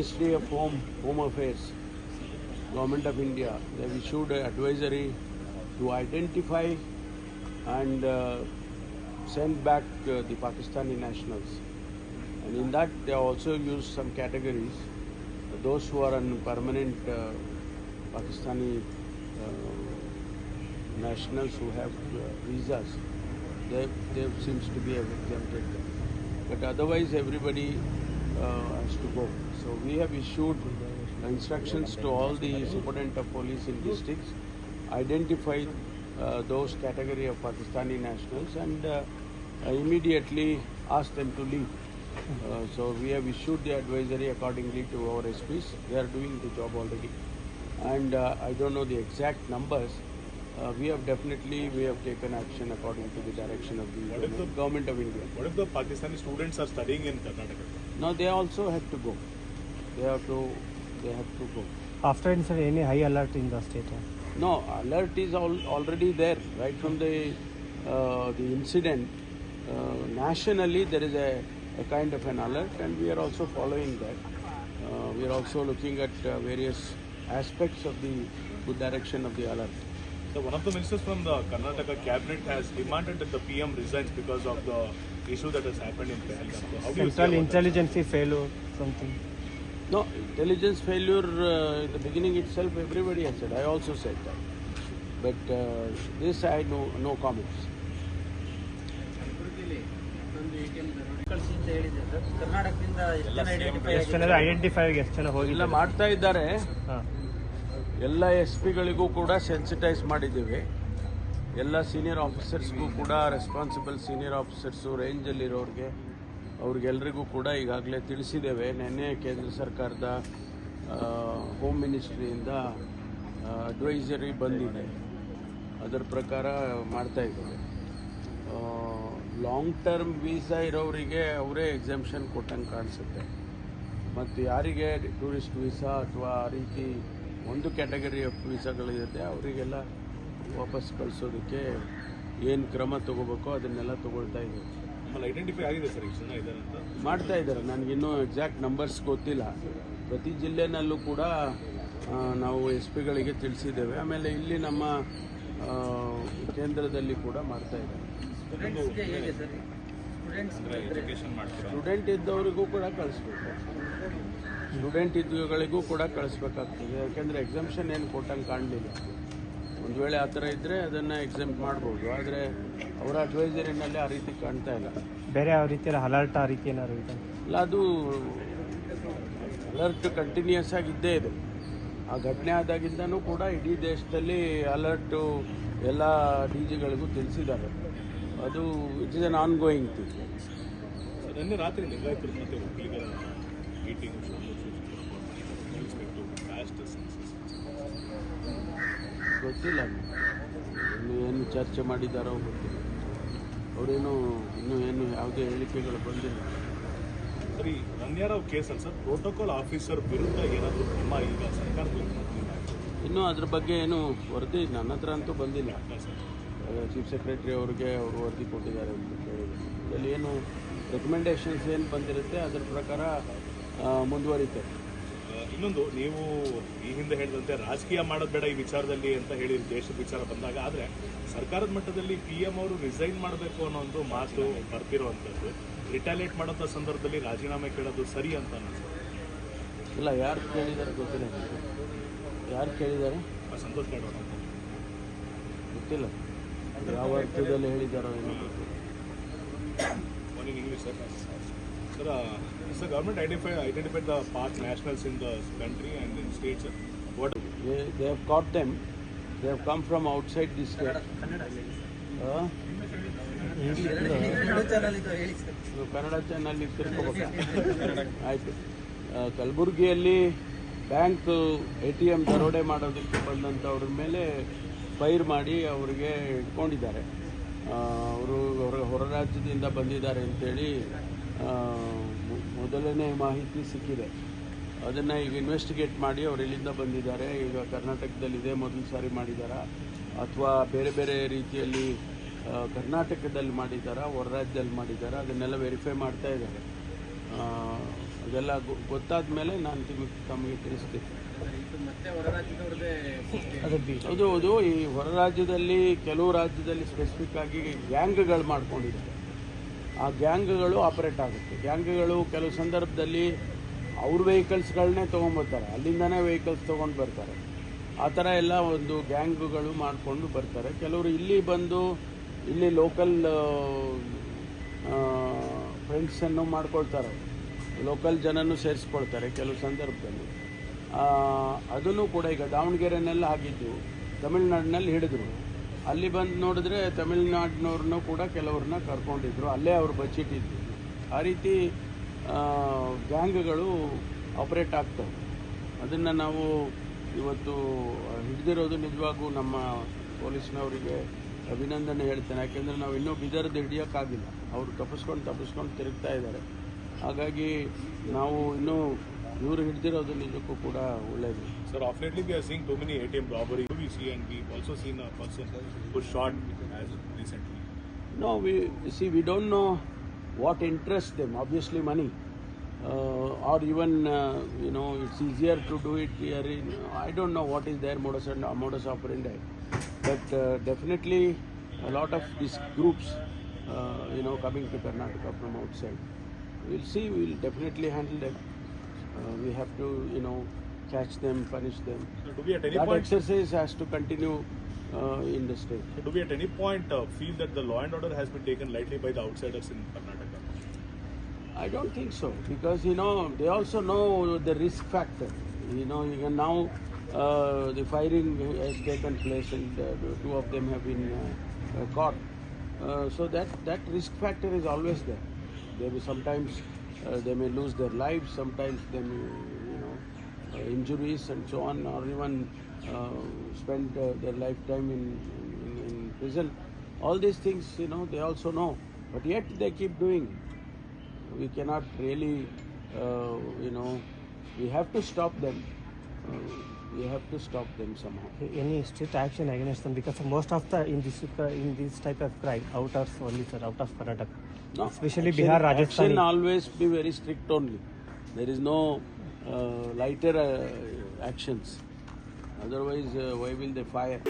Ministry of Home Affairs, Government of India, they have issued an advisory to identify and send back the Pakistani nationals. And in that they also used some categories. Those who are on permanent Pakistani nationals who have visas, they seems to be exempted. But otherwise everybody has to go. So we have issued instructions to all the superintendent of police in districts, identify those category of Pakistani nationals and immediately ask them to leave. So we have issued the advisory accordingly to our SPs. They are doing the job already. And I don't know the exact numbers. We have taken action according to the direction of the government of India. What if the Pakistani students are studying in Karnataka? No, they also have to go. They have to go. After incident, any high alert in the state? No, alert is already there. Right from the incident, nationally there is a kind of an alert, and we are also following that. We are also looking at various aspects of the good direction of the alert. So one of the ministers from the Karnataka cabinet has demanded that the PM resigns because of the issue that has happened in Pahalgam. So how do you Central intelligence failure, something? No, intelligence failure in the beginning itself everybody has said. I also said that. But this I know no comments. Identify ಎಷ್ಟು ಜನ ಹೋಗಿ ಎಲ್ಲ ಮಾಡ್ತಾ ಇದ್ದಾರೆ. ಎಲ್ಲ SPಗಳಿಗೂ ಕೂಡ sensitise ಮಾಡಿದ್ದೀವಿ. ಎಲ್ಲ ಸೀನಿಯರ್ ಆಫೀಸರ್ಸ್ಗೂ ಕೂಡ ರೆಸ್ಪಾನ್ಸಿಬಲ್ ಸೀನಿಯರ್ ಆಫೀಸರ್ಸು ರೇಂಜಲ್ಲಿರೋರಿಗೆ ಅವ್ರಿಗೆಲ್ರಿಗೂ ಕೂಡ ಈಗಾಗಲೇ ತಿಳಿಸಿದ್ದೇವೆ. ನಿನ್ನೆ ಕೇಂದ್ರ ಸರ್ಕಾರದ ಹೋಮ್ ಮಿನಿಸ್ಟ್ರಿಯಿಂದ ಅಡ್ವೈಸರಿ ಬಂದಿದೆ. ಅದರ ಪ್ರಕಾರ ಮಾಡ್ತಾ ಇದ್ದೇವೆ. ಲಾಂಗ್ ಟರ್ಮ್ ವೀಸಾ ಇರೋರಿಗೆ ಅವರೇ ಎಕ್ಸೆಂಪ್ಷನ್ ಕೊಟ್ಟಂಗೆ ಕಾಣಿಸುತ್ತೆ. ಮತ್ತು ಯಾರಿಗೆ ಟೂರಿಸ್ಟ್ ವೀಸಾ ಅಥವಾ ಆ ರೀತಿ ಒಂದು ಕ್ಯಾಟಗರಿ ಆಫ್ ವೀಸಾಗಳಿರುತ್ತೆ ಅವರಿಗೆಲ್ಲ ವಾಪಸ್ ಕಳಿಸೋದಕ್ಕೆ ಏನು ಕ್ರಮ ತಗೋಬೇಕೋ ಅದನ್ನೆಲ್ಲ ತಗೊಳ್ತಾ ಇದ್ದೀವಿ. ಐಡೆಂಟಿಫೈ ಆಗಿದೆ ಸರ್, ಎಷ್ಟು ಜನ ಇದ್ದಾರೆ ಅಂತ ಮಾಡ್ತಾ ಇದ್ದಾರೆ. ನನಗಿನ್ನೂ ಎಕ್ಸಾಕ್ಟ್ ನಂಬರ್ಸ್ ಗೊತ್ತಿಲ್ಲ. ಪ್ರತಿ ಜಿಲ್ಲೆನಲ್ಲೂ ಕೂಡ ನಾವು SPಗಳಿಗೆ ತಿಳಿಸಿದ್ದೇವೆ. ಆಮೇಲೆ ಇಲ್ಲಿ ನಮ್ಮ ಕೇಂದ್ರದಲ್ಲಿ ಕೂಡ ಮಾಡ್ತಾ ಇದ್ದಾರೆ. ಸ್ಟೂಡೆಂಟ್ ಇದ್ದವರಿಗೂ ಕೂಡ ಕಳಿಸ್ಬೇಕು. ಸ್ಟೂಡೆಂಟ್ ಇದ್ದಗಳಿಗೂ ಕೂಡ ಕಳಿಸ್ಬೇಕಾಗ್ತದೆ. ಯಾಕೆಂದರೆ ಎಕ್ಸಂಪ್ಷನ್ ಏನು ಕೊಟ್ಟಂಗೆ ಕಾಣಲಿಲ್ಲ. ಒಂದು ವೇಳೆ ಆ ಥರ ಇದ್ದರೆ ಅದನ್ನು ಎಕ್ಸೆಂಪ್ಟ್ ಮಾಡ್ಬೋದು. ಆದರೆ ಅವರ ಅಡ್ವೈಸರಿನಲ್ಲಿ ಆ ರೀತಿ ಕಾಣ್ತಾ ಇಲ್ಲ. ಬೇರೆ ಯಾವ ರೀತಿ ಅಲರ್ಟ್ ಆ ರೀತಿ ಏನಾದ್ರು ಇದೆ? ಇಲ್ಲ, ಅದು ಅಲರ್ಟ್ ಕಂಟಿನ್ಯೂಸ್ ಆಗಿದ್ದೇ ಇದೆ. ಆ ಘಟನೆ ಆದಾಗಿಂದನೂ ಕೂಡ ಇಡೀ ದೇಶದಲ್ಲಿ ಅಲರ್ಟು ಎಲ್ಲ DGಗಳಿಗೂ ತಿಳಿಸಿದ್ದಾರೆ. ಅದು it is an on going thing. ನಿನ್ನೆ ರಾತ್ರಿ ಲಿಂಗಾಯತರು ಮತ್ತು ಒಕ್ಕಲಿಗರ ಮೀಟಿಂಗ್ ಗೊತ್ತಿಲ್ಲ, ಇನ್ನು ಏನು ಚರ್ಚೆ ಮಾಡಿದ್ದಾರೋ ಗೊತ್ತಿಲ್ಲ. ಅವರೇನು ಇನ್ನೂ ಏನು ಯಾವುದೇ ಹೇಳಿಕೆಗಳು ಬಂದಿಲ್ಲ. ಸರಿ, ರನ್ಯಾರಾವ್ ಕೇಸಲ್ಲಿ ಸರ್ ಪ್ರೋಟೋಕಾಲ್ ಆಫೀಸರ್ ವಿರುದ್ಧ ಏನಾದರೂ ಕ್ರಮ ಈಗ ಸರ್ಕಾರದಲ್ಲಿ ಇನ್ನೂ ಅದ್ರ ಬಗ್ಗೆ ಏನು ವರದಿ ನನ್ನ ಹತ್ರ ಅಂತೂ ಬಂದಿಲ್ಲ. ಚೀಫ್ ಸೆಕ್ರೆಟರಿ ಅವ್ರಿಗೆ ಅವರು ವರದಿ ಕೊಟ್ಟಿದ್ದಾರೆ ಅಂತ ಕೇಳಿದ್ರು. ಇದರಲ್ಲಿ ಏನು ರೆಕಮೆಂಡೇಶನ್ಸ್ ಏನು ಬಂದಿರುತ್ತೆ ಅದರ ಪ್ರಕಾರ ಮುಂದುವರಿತಾರೆ. ಇನ್ನೊಂದು, ನೀವು ಈ ಹಿಂದೆ ಹೇಳಿದಂತೆ ರಾಜಕೀಯ ಮಾಡೋದು ಬೇಡ ಈ ವಿಚಾರದಲ್ಲಿ ಅಂತ ಹೇಳಿ ದೇಶದ ವಿಚಾರ ಬಂದಾಗ, ಆದರೆ ಸರ್ಕಾರದ ಮಟ್ಟದಲ್ಲಿ PM ಅವರು ರಿಸೈನ್ ಮಾಡಬೇಕು ಅನ್ನೋ ಒಂದು ಮಾತು ಬರ್ತಿರೋವಂಥದ್ದು, ರಿಟಾಲಿಯೇಟ್ ಮಾಡೋಂಥ ಸಂದರ್ಭದಲ್ಲಿ ರಾಜೀನಾಮೆ ಕೇಳೋದು ಸರಿ ಅಂತ ಅನಿಸ್ತದೆ. ಇಲ್ಲ, ಯಾರು ಕೇಳಿದ್ದಾರೆ ಗೊತ್ತಿಲ್ಲ. ಯಾರು ಕೇಳಿದ್ದಾರೆ? ಸಂತೋಷ್ ಗೌಡ ಗೊತ್ತಿಲ್ಲ ಯಾವ ಅರ್ಥದಲ್ಲಿ ಹೇಳಿದ್ದಾರೋ ಏನೋ ಗೊತ್ತಿಲ್ಲ. English, sir. Sir, is the government identified the Pak nationals in the country and in states? What? They have caught them. They have come from outside the state. Kannada channel ತಿರ್ಕೋಬೇಕು. ಆಯಿತು. ಕಲಬುರಗಿಯಲ್ಲಿ ಬ್ಯಾಂಕ್ ATM ದರೋಡೆ ಮಾಡೋದಕ್ಕೆ ಬಂದಂಥವ್ರ ಮೇಲೆ fire ಮಾಡಿ ಅವರಿಗೆ ಇಟ್ಕೊಂಡಿದ್ದಾರೆ. ಅವರು ಹೊರ ರಾಜ್ಯದಿಂದ ಬಂದಿದ್ದಾರೆ ಅಂತೇಳಿ ಮೊದಲನೇ ಮಾಹಿತಿ ಸಿಕ್ಕಿದೆ. ಅದನ್ನು ಈಗ ಇನ್ವೆಸ್ಟಿಗೇಟ್ ಮಾಡಿ ಅವರು ಎಲ್ಲಿಂದ ಬಂದಿದ್ದಾರೆ, ಈಗ ಕರ್ನಾಟಕದಲ್ಲಿದೆ ಮೊದಲು ಸಾರಿ ಮಾಡಿದ್ದಾರಾ ಅಥವಾ ಬೇರೆ ಬೇರೆ ರೀತಿಯಲ್ಲಿ ಕರ್ನಾಟಕದಲ್ಲಿ ಮಾಡಿದ್ದಾರಾ ಹೊರ ರಾಜ್ಯದಲ್ಲಿ ಮಾಡಿದ್ದಾರಾ ಅದನ್ನೆಲ್ಲ ವೆರಿಫೈ ಮಾಡ್ತಾ ಇದ್ದಾರೆ. ಅದೆಲ್ಲ ಗೊತ್ತಾದ ಮೇಲೆ ನಾನು ತಮಗೆ ತಿಳಿಸ್ತೀನಿ. ಹೌದು ಹೌದು. ಈ ಹೊರ ರಾಜ್ಯದಲ್ಲಿ ಕೆಲವು ರಾಜ್ಯದಲ್ಲಿ ಸ್ಪೆಸಿಫಿಕ್ ಆಗಿ ಗ್ಯಾಂಗ್ಗಳು ಮಾಡ್ಕೊಂಡಿದ್ದಾರೆ. ಆ ಗ್ಯಾಂಗ್ಗಳು ಆಪರೇಟ್ ಆಗುತ್ತೆ. ಗ್ಯಾಂಗ್ಗಳು ಕೆಲವು ಸಂದರ್ಭದಲ್ಲಿ ಅವ್ರ ವೆಹಿಕಲ್ಸ್ಗಳನ್ನೇ ತೊಗೊಂಡ್ಬರ್ತಾರೆ, ಅಲ್ಲಿಂದನೇ ವೆಹಿಕಲ್ಸ್ ತೊಗೊಂಡು ಬರ್ತಾರೆ. ಆ ಥರ ಎಲ್ಲ ಒಂದು ಗ್ಯಾಂಗ್ಗಳು ಮಾಡಿಕೊಂಡು ಬರ್ತಾರೆ. ಕೆಲವರು ಇಲ್ಲಿ ಬಂದು ಇಲ್ಲಿ ಲೋಕಲ್ ಫ್ರೆಂಡ್ಸನ್ನು ಮಾಡ್ಕೊಳ್ತಾರೆ, ಲೋಕಲ್ ಜನನೂ ಸೇರಿಸ್ಕೊಳ್ತಾರೆ ಕೆಲವು ಸಂದರ್ಭದಲ್ಲಿ. ಅದನ್ನು ಕೂಡ ಈಗ ದಾವಣಗೆರೆನೆಲ್ಲ ಆಗಿದ್ದು ತಮಿಳ್ನಾಡಿನಲ್ಲಿ ಹಿಡಿದ್ರು. ಅಲ್ಲಿ ಬಂದು ನೋಡಿದ್ರೆ ತಮಿಳ್ನಾಡಿನವ್ರನ್ನೂ ಕೂಡ ಕೆಲವ್ರನ್ನ ಕರ್ಕೊಂಡಿದ್ರು, ಅಲ್ಲೇ ಅವ್ರು ಬಚ್ಚಿಟ್ಟಿದ್ರು. ಆ ರೀತಿ ಗ್ಯಾಂಗ್ಗಳು ಆಪರೇಟ್ ಆಗ್ತವೆ. ಅದನ್ನು ನಾವು ಇವತ್ತು ಹಿಡಿದಿರೋದು ನಿಜವಾಗೂ ನಮ್ಮ ಪೊಲೀಸ್ನವರಿಗೆ ಅಭಿನಂದನೆ ಹೇಳ್ತೇನೆ. ಯಾಕೆಂದರೆ ನಾವು ಇನ್ನೂ ಬಿದರದ್ದು ಹಿಡಿಯೋಕ್ಕಾಗಿಲ್ಲ. ಅವರು ತಪ್ಪಿಸ್ಕೊಂಡು ತಿರುಗ್ತಾ ಇದ್ದಾರೆ. ಹಾಗಾಗಿ ನಾವು ಇನ್ನೂ ಇವರು ಹಿಡಿದಿರೋದು ನಿಜಕ್ಕೂ ಕೂಡ ಒಳ್ಳೆಯದು. Sir, oftenly we are seeing too many ATM robbery we see and we also seen a person who shot us recently. No, we don't know what interests them. Obviously money, or even it's easier to do it here in, I don't know what is their modus operandi, but definitely a lot of these groups coming to Karnataka from outside. We'll see. We'll definitely handle them. We have to catch them, punish them. So do we at any that point exercise has to continue in the state. do we at any point feel that the law and order has been taken lightly by the outsiders in Karnataka? I don't think so, because they also know the risk factor. Even now the firing has taken place and two of them have been caught. So that risk factor is always there. They will sometimes they may lose their lives, sometimes they may injuries and so on, or even spend their lifetime in prison. All these things they also know, but yet they keep doing it. We cannot really we have to stop them. We have to stop them somehow. Any strict action against them, because most of the in this type of crime out of Karnataka, No, especially action, Bihar, Rajasthan. Action always be very strict only. There is no lighter actions. Otherwise, why will they fire?